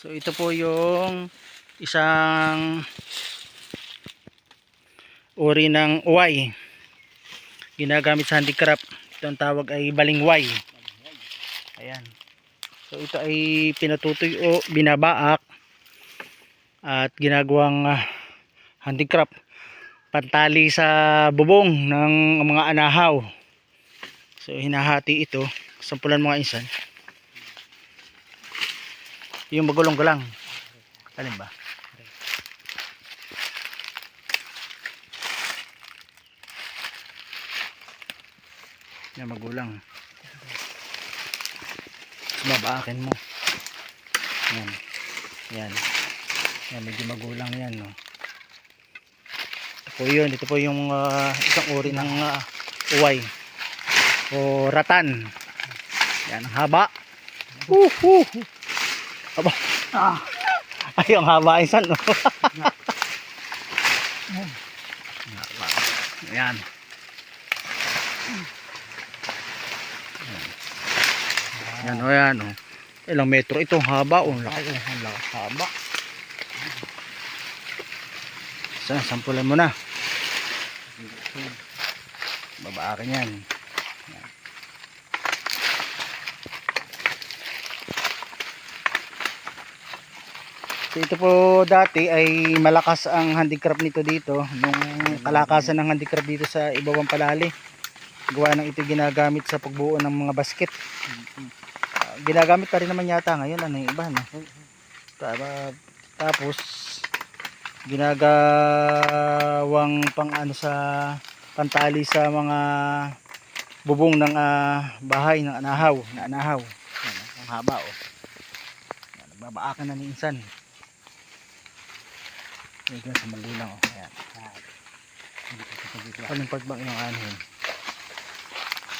So ito po yung isang uri ng uway ginagamit sa handicraft. Ito ang tawag ay balingway. Ayan. So ito ay pinatutoy o binabaak at ginagawang handicraft, pantali sa bubong ng mga anahaw. So hinahati ito, sampulan mga insan. Yung magulong galang. Alin ba? Yan magulang. Babaakin mo. Yan. Yan. Yan, medyo magulang yan, no. Ito po yun. Ito po yung isang uri ng uway o ratan. Yan, haba. Haba. Ay, ang haba insan, no. Yan. Yan o, yan o. Ilang metro ito, haba o. Laki o, haba. So, sampulan mo na. Babaakin yan. Yan. So, ito po dati ay malakas ang handicraft nito dito. Nung kalakasan ng handicraft dito sa Ibawang Palali. Gawa ng ito ginagamit sa pagbuo ng mga basket. Ginagamit pa rin naman yata ngayon, ano yung iba, no? Tapos ginagawang pang ano sa pantali sa mga bubong ng bahay ng anahaw, Yan, ang haba oh. Yan, nagbabaakan na ni insan. Ito sa magulang oh. Ayan. Anong pagbang yung anin?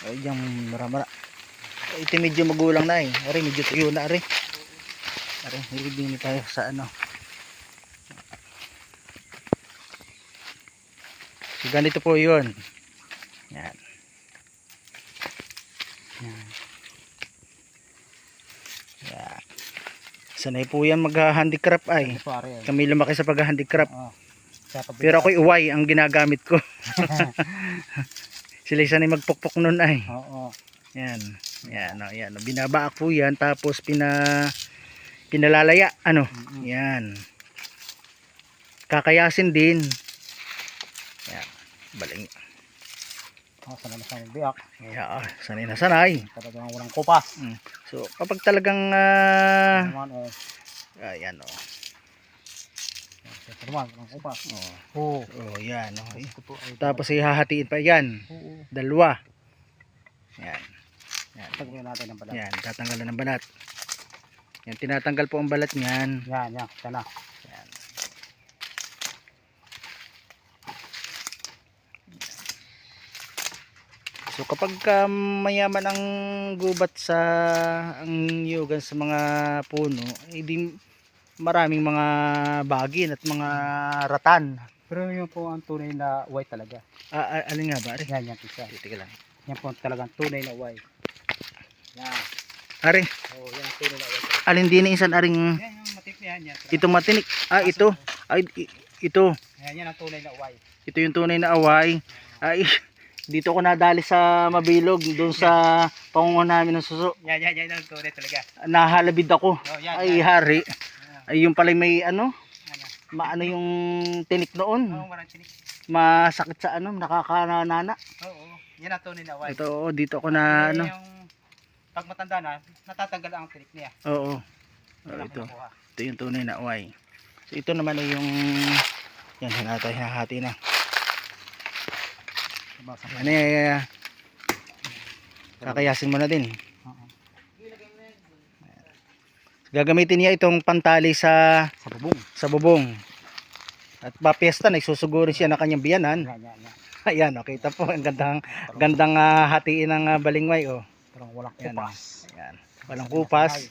Ay, diyang maramara. Ito medyo magulang na eh. Ari, medyo tuyo na ari. Ari, nilibing tayo sa ano. So, ganito po yun. Yan. Yan. Yan. Sanay po yan mag-handicraft ay. Kami lumaki sa pag-handicraft. Pero ako'y uway ang ginagamit ko. Sila sanay magpukpok nun ay. Oo. Yan. Yan, no, yan. Binabaak po yan tapos pinalalaya ano. Yan. Kakayasin din. Yan. Baling. Sanay na sanay biyak. Yeah, sanay na sanay. Talagang walang kupas. So kapag talagang ayan oh. Walang kupas. Oh. Oh, yan oh. Tapos ihahatiin pa yan. Dalawa. Yan. Yan. Tatanggalin natin ang balat. Yan, tatanggalan ng balat. Yan, tinatanggal po ang balat niyan. Yan, sana. Yan. So kapag mayaman ang gubat sa ang yugan sa mga puno, hindi maraming mga bagin at mga ratan. Pero yun po ang tunay na white talaga. Alin nga ba? Yan, pisa. Titika lang. Yan po talagang tunay na white. Yan. Ari. Oh, yan tunay na white. Alin din insan aring Yan yung matinik yan. ito matinik. Ito. Ay ito. Yan ang tunay na white. Ito yung tunay na away. Ay dito ko nadali sa Mabilog doon sa pangunguhan namin ng suso. Yan ang tunay talaga. Nahalabid ako. Yan, ay hari. Ay yung pala may ano. Maano yung tinik noon. Oo, walang tinik. Masakit sa ano, nakakanana. Oo. Yan ang tunay na white. Ito dito ko na ano. Yung pag matanda na, natatanggal ang tinik niya. Oo. Ito. Ito yung tunay na away. So ito naman ay yung yan hinahati na. Ano kakayasin mo na din. Gagamitin niya itong pantali sa bubong. At papiesta na isusugurin siya ng kanyang biyanan. Ayan, kita po ang gandang hatiin ng balingway oh. Pero walang kupas. Ayan. Walang kupas.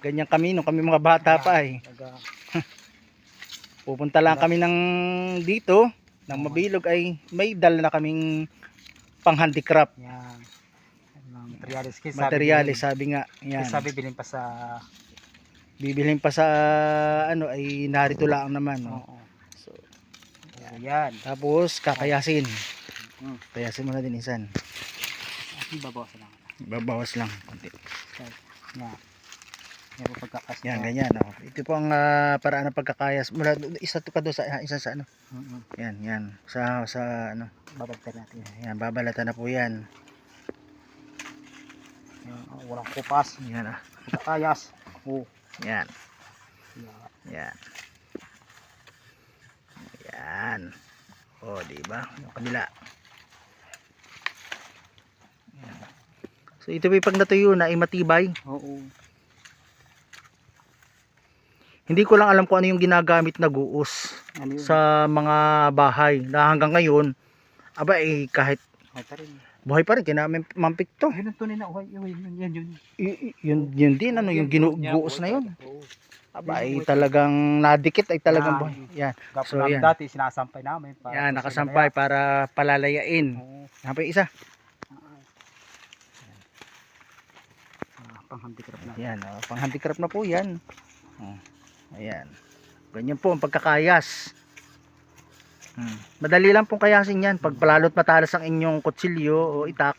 Ganyan kami nung kami mga bata pa ay. Pupunta lang kami ng dito ng Mabilog ay may dala na kaming pang handicraft. Yan. Materialis. Materialis sabi nga. Yan. Sabi bilhin pa sa bibilhin pa sa ano ay narito lang naman, no? Oo. So, Yan. tapos kakayasin. Mm. Kayasin mo na din isan. Babawasan lang. Babawas lang konti. Yan. Yan po pagkakas. Yan, ganyan, no? Ito po ang paraan ng pagkakayas. Mula isa to ka doon sa isa sa ano. Yan. Sa ano. Babagtan natin. Yan, babalatan na po yan. Yan. Walang kupas. Yan, Pagkakayas. Yan. Yan. Yan. Yan. Oh, di ba? Yung kabila. Yan. So ito po pag natuyo na ay matibay. Oo. Hindi ko lang alam kung ano yung ginagamit na guus Ano yun? sa mga bahay na hanggang ngayon aba kahit Ay, tarin. buhay pa rin kinamampik to. Ayun ang tunay na uhay. Yun. Yun din ano yung ginuguos na yun. Aba talagang nadikit ay talagang buhay. Yan. So, yan. Dati sinasampay namin. Yan, nakasampay para palalayain. Yan pa yung isa. Pang-handicraft na. Yan, pang-handicraft na po yan. Ayan. Ganyan po ang pagkakayas. Madali lang pong kayasin yan. Pag palalo't matalas ang inyong kutsilyo o itak.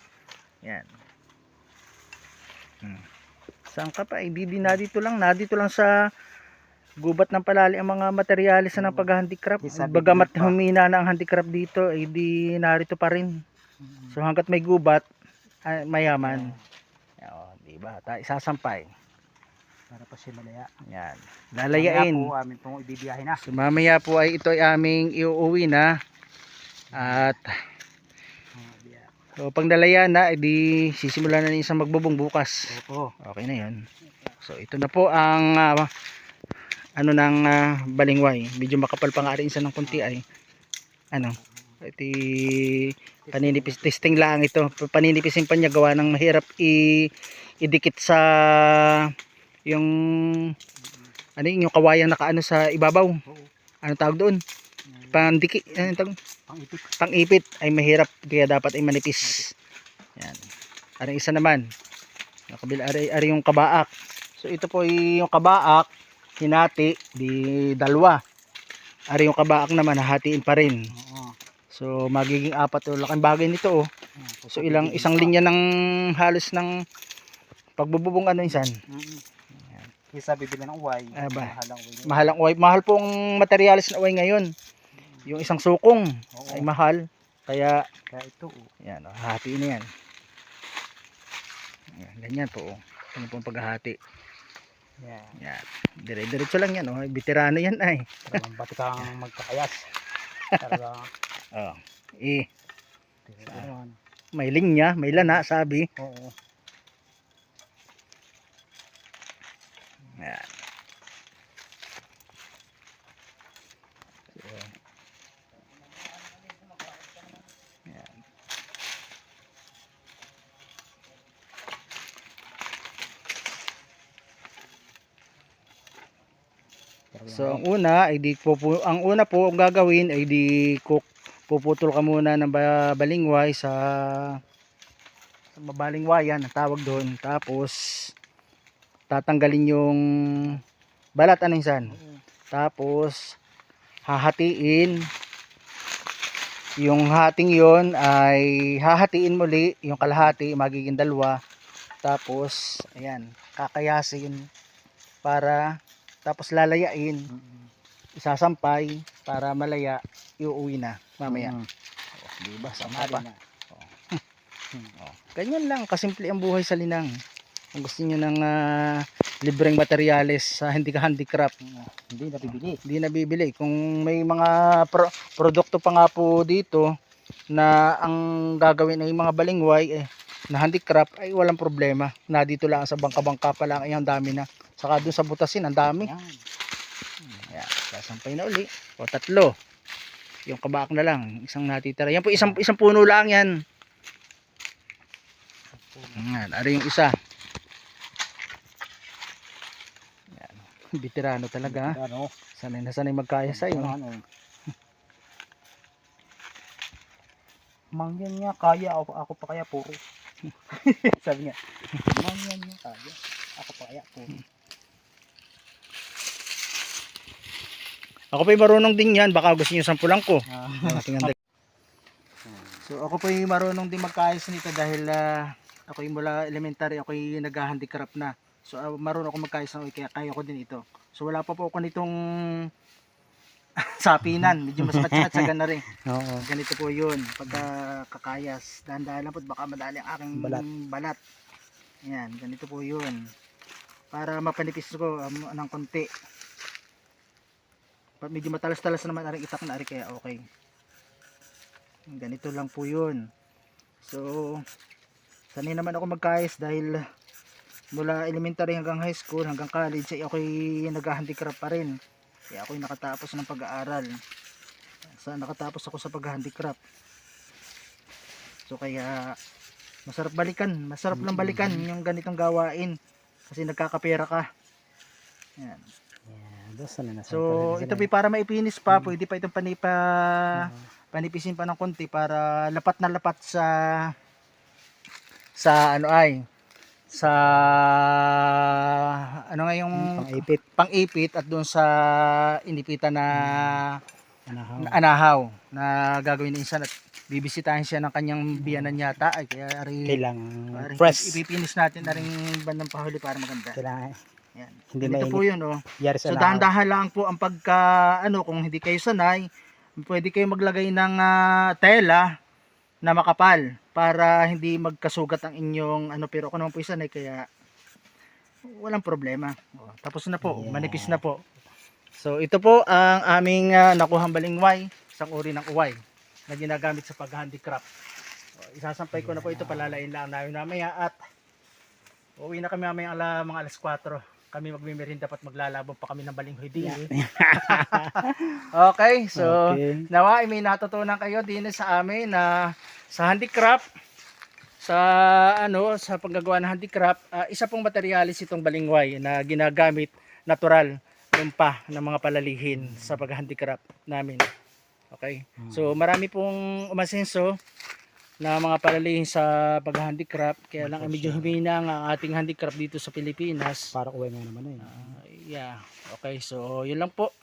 Yan. Saan ka pa? Nadito lang sa gubat ng palali ang mga materyales na ng pag-handicraft. Bagamat humina na ang handicraft dito, di narito pa rin. So hanggat may gubat, mayaman. Diba? Isasampay. Para pa siya malaya. Yan. Lalayain. Mamaya po amin pong ibibiyahe na. So mamaya po ay ito ay aming iuuwi na. At so pag nalaya na, edi sisimulan na isang magbubong bukas. Oo. Okay na yan. So ito na po ang ano ng balingway. Medyo makapal pa nga rin isa ng kunti ay ano. Iti paninipis testing lang ito. Paninipisin pa niya gawa ng mahirap idikit sa yung ano yung kawayan nakaano sa ibabaw. Ano tawag doon? Pandikit, ano tawag? Pang-ipit ay mahirap kaya dapat ay manipis. Yan. Ari isa naman. Nakabila ari yung kabaak. So ito po yung kabaak hinati di dalawa. Ari yung kabaak naman hahatiin pa rin. So magiging apat o laking bagay nito oh. So isang linya ng halos ng pagbububong ano insan. Kisa bibili ng uway. Mahalang uway. Mahal pong materyales na uway ngayon. Yung isang sukong ay mahal. Kaya ito yan oh, hati na yan. Yan, ganyan po oh. Ano pong paghahati. Yan. Dire-diretso lang yan oh. Veterano yan ay. Talagang batikang magkakayas. Talagang may linya, may lana sabi. Oo. Yan. So ang una ay ang una po ang gagawin ay puputol ka muna ng balingway sa balingwayan ang tawag doon. Tapos tatanggalin yung balat ano insan. Tapos hahatiin yung hating yon ay hahatiin muli yung kalahati magiging dalawa. Tapos ayan kakayasin para tapos lalayain isasampay para malaya iuwi na mamaya. Diba sama pa. Ganyan lang kasimple ang buhay sa Linang. Kung gusto niyo ng libreng materyales sa hindi ka handicraft, hindi nabibili. Kung may mga produkto pa nga po dito na ang gagawin ay mga balingway na handicraft ay walang problema. Na dito lang sa bangka-bangka pa lang ay ang dami na. Saka doon sa butasin ang dami. Ayan, sasampay na uli. O tatlo. Yung kabaak na lang, isang natitira. Yan po isang puno lang yan. Ayan, ari yung isa. Ayan, veterano talaga. Sanay na sanay magkaya sa iyo. Mangyan niya kaya ako pa kaya puro. Sabi niya. Mangyan niya kaya ako pa kaya puro. Ako pa marunong din yan, baka gusto niyo sampulan ko. Ah, Tingnan. So ako po yung marunong din magkaayos nito dahil ako yung mula elementary, ako yung nag-handicraft na. So marunong ako magkaayos ng kaya kaya ko din ito. So wala pa po ako nitong sapinan, medyo mas matsagan na rin. oo. Ganito po yun, pagka kakayas. Dahan-dahan lang po, baka madali ang aking balat. Ayan, ganito po yun. Para mapanipis ko ng konti. Medyo matalas-talas naman aring itak na ari kaya okay. Ganito lang po yun. So sanay naman ako magkayas dahil mula elementary hanggang high school hanggang college ay ako'y nag-handicraft pa rin. Kaya ako'y nakatapos ng pag-aaral. Nakatapos ako sa pag-handicraft. So kaya masarap lang balikan yung ganitong gawain kasi nagkakapera ka. Yan. So ito para maipinis pa, pwede pa itong panipisin pa ng konti para lapat na lapat sa yung pang-ipit at doon sa inipitan na anahaw na gagawin ni insan at bibisitahin siya ng kanyang biyanan yata ay kaya Kailangan press. ipipinis natin na rin bandang pahuli para maganda. Kailangan. Yan. Hindi Ito po yun So dahan-dahan lang po ang kung hindi kayo sanay, pwede kayo maglagay ng tela na makapal para hindi magkasugat ang inyong pero ako naman po sanay kaya walang problema. Tapos na po, manipis na po. So ito po ang aming nakuhang balingway, isang uri ng uway na ginagamit sa pag-handicraft. Isasampay ko na po ito, palalain lang namin mamaya at uwi na kami mamaya mga alas 4. Kami magmimerinda at maglalabang pa kami ng balinghoy din. Okay, so nawa may natutunan kayo din sa amin na sa handicraft, sa paggagawa ng handicraft, isa pong materialis itong balingway na ginagamit natural yung ng mga palalihin sa pag-handicraft namin. Okay? So marami pong umasenso na mga palalihin sa pag-handicraft kaya lang medyo humina ang ating handicraft dito sa Pilipinas. Para uwi nga naman yeah. Okay, so yun lang po.